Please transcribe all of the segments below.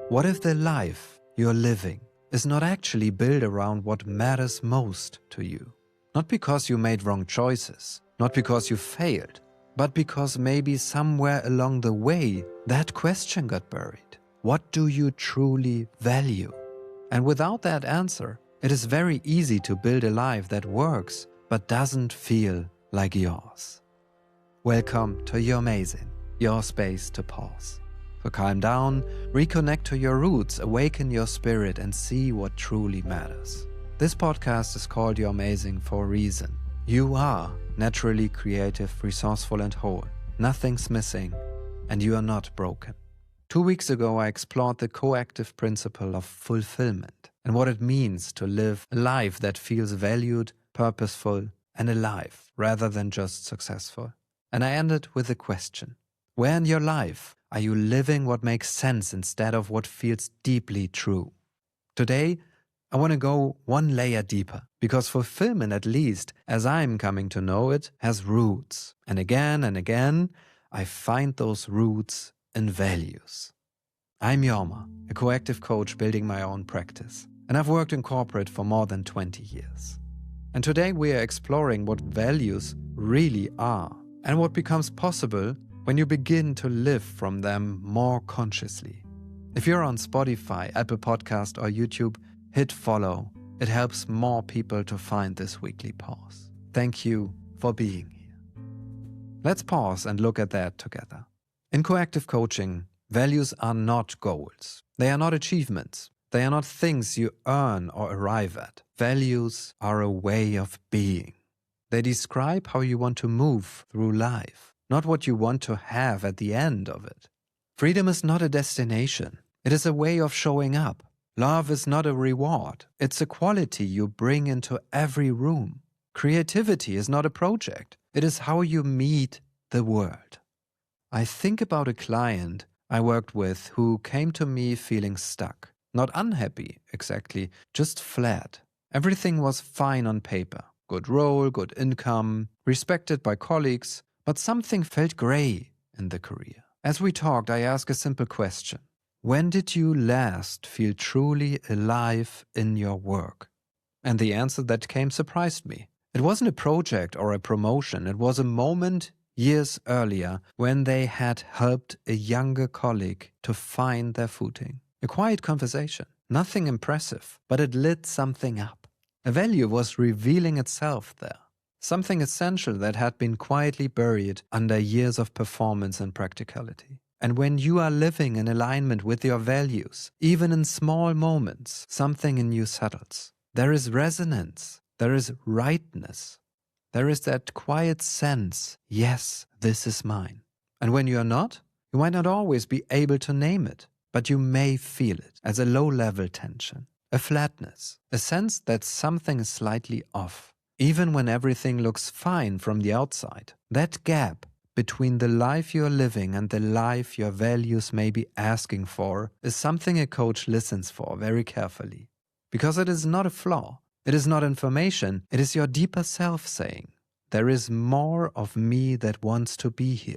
What if the life you're living is not actually built around what matters most to you? Not because you made wrong choices, not because you failed, but because maybe somewhere along the way that question got buried. What do you truly value? And without that answer, it is very easy to build a life that works but doesn't feel like yours. Welcome to You're Amazing, your space to pause. So calm down, reconnect to your roots, awaken your spirit, and see what truly matters. This podcast is called You're Amazing for a reason. You are naturally creative, resourceful, and whole. Nothing's missing, and you are not broken. 2 weeks ago, I explored the coactive principle of fulfillment and what it means to live a life that feels valued, purposeful, and alive rather than just successful. And I ended with a question. Where in your life are you living what makes sense instead of what feels deeply true? Today, I want to go one layer deeper, because fulfillment, at least as I'm coming to know it, has roots. And again, I find those roots in values. I'm Jorma, a coactive coach building my own practice, and I've worked in corporate for more than 20 years. And today we are exploring what values really are and what becomes possible when you begin to live from them more consciously. If you're on Spotify, Apple Podcast, or YouTube, hit follow. It helps more people to find this weekly pause. Thank you for being here. Let's pause and look at that together. In coactive coaching, values are not goals. They are not achievements. They are not things you earn or arrive at. Values are a way of being. They describe how you want to move through life, not what you want to have at the end of it. Freedom is not a destination. It is a way of showing up. Love is not a reward. It's a quality you bring into every room. Creativity is not a project. It is how you meet the world. I think about a client I worked with who came to me feeling stuck. Not unhappy, exactly, just flat. Everything was fine on paper. Good role, good income, respected by colleagues, but something felt grey in the career. As we talked, I asked a simple question. When did you last feel truly alive in your work? And the answer that came surprised me. It wasn't a project or a promotion. It was a moment years earlier when they had helped a younger colleague to find their footing. A quiet conversation, nothing impressive, but it lit something up. A value was revealing itself there. Something essential that had been quietly buried under years of performance and practicality. And when you are living in alignment with your values, even in small moments, something in you settles. There is resonance. There is rightness. There is that quiet sense, yes, this is mine. And when you are not, you might not always be able to name it, but you may feel it as a low-level tension, a flatness, a sense that something is slightly off. Even when everything looks fine from the outside, that gap between the life you're living and the life your values may be asking for is something a coach listens for very carefully. Because it is not a flaw, it is not information, it is your deeper self saying, there is more of me that wants to be here.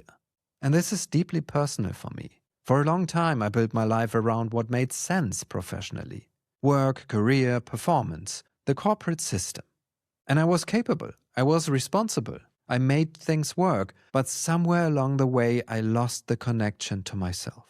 And this is deeply personal for me. For a long time I built my life around what made sense professionally. Work, career, performance, the corporate system. And I was capable, I was responsible. I made things work, but somewhere along the way I lost the connection to myself.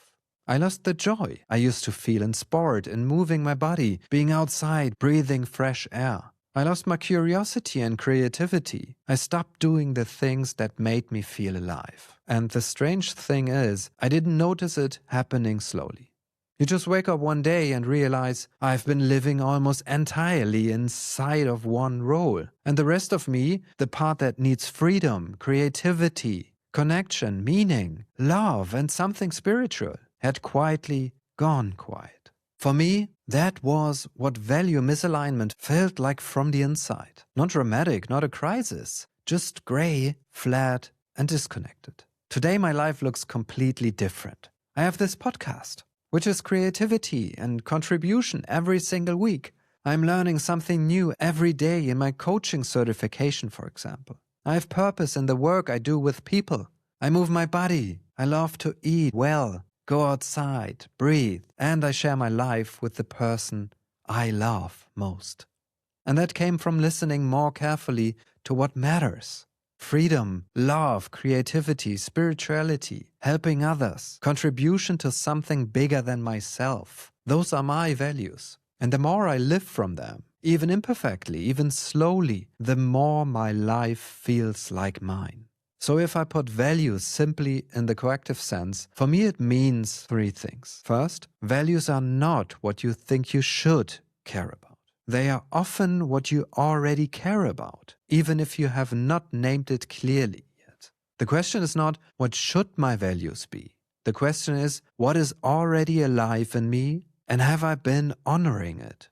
I lost the joy I used to feel in sport, in moving my body, being outside, breathing fresh air. I lost my curiosity and creativity. I stopped doing the things that made me feel alive. And the strange thing is, I didn't notice it happening slowly. You just wake up one day and realize I've been living almost entirely inside of one role. And the rest of me, the part that needs freedom, creativity, connection, meaning, love, and something spiritual, had quietly gone quiet. For me, that was what value misalignment felt like from the inside. Not dramatic, not a crisis, just grey, flat, and disconnected. Today my life looks completely different. I have this podcast, which is creativity and contribution every single week. I'm learning something new every day in my coaching certification, for example. I have purpose in the work I do with people. I move my body. I love to eat well. go outside, breathe, and I share my life with the person I love most. And that came from listening more carefully to what matters. Freedom, love, creativity, spirituality, helping others, contribution to something bigger than myself. Those are my values. And the more I live from them, even imperfectly, even slowly, the more my life feels like mine. So if I put values simply in the corrective sense, for me it means three things. First, values are not what you think you should care about. They are often what you already care about, even if you have not named it clearly yet. The question is not, what should my values be? The question is, what is already alive in me, and have I been honoring it?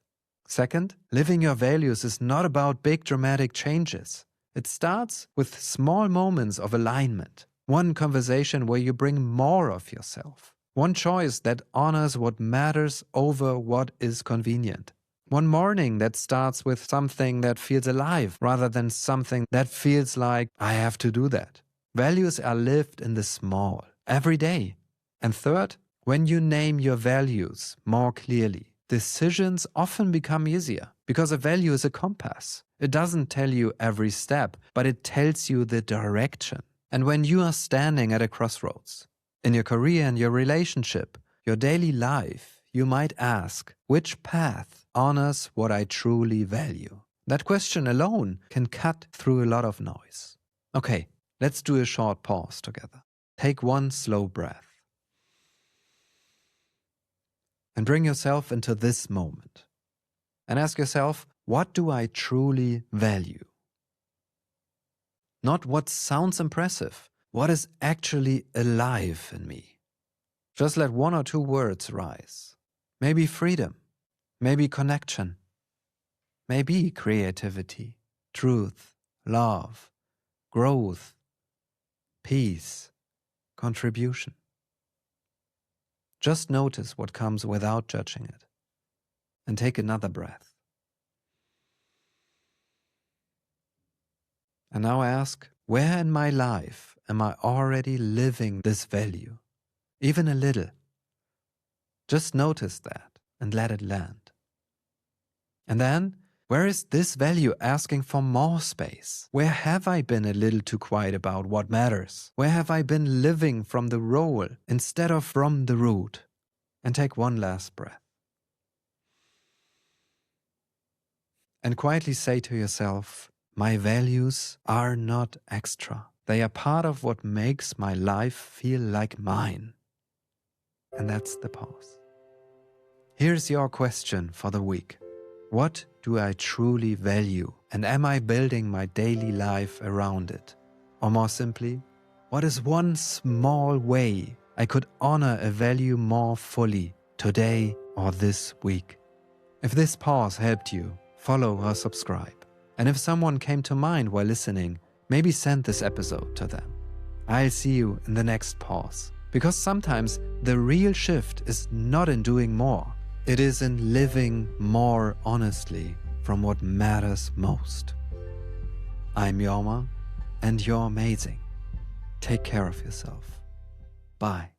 Second, living your values is not about big dramatic changes. It starts with small moments of alignment. One conversation where you bring more of yourself. One choice that honors what matters over what is convenient. One morning that starts with something that feels alive rather than something that feels like I have to do that. Values are lived in the small, every day. And third, when you name your values more clearly, decisions often become easier because a value is a compass. It doesn't tell you every step, but it tells you the direction. And when you are standing at a crossroads, in your career and your relationship, your daily life, you might ask, which path honors what I truly value? That question alone can cut through a lot of noise. Okay, let's do a short pause together. Take one slow breath. And bring yourself into this moment. And ask yourself, what do I truly value? Not what sounds impressive, what is actually alive in me. Just let one or two words rise. Maybe freedom, maybe connection, maybe creativity, truth, love, growth, peace, contribution. Just notice what comes without judging it. And take another breath. And now ask, where in my life am I already living this value? Even a little. Just notice that and let it land. And then, where is this value asking for more space? Where have I been a little too quiet about what matters? Where have I been living from the role instead of from the root? And take one last breath. And quietly say to yourself, my values are not extra. They are part of what makes my life feel like mine. And that's the pause. Here's your question for the week. What do I truly value? And am I building my daily life around it? Or more simply, what is one small way I could honor a value more fully today or this week? If this pause helped you, follow or subscribe. And if someone came to mind while listening, maybe send this episode to them. I'll see you in the next pause. Because sometimes the real shift is not in doing more. It is in living more honestly from what matters most. I'm Jorma, and you're amazing. Take care of yourself. Bye.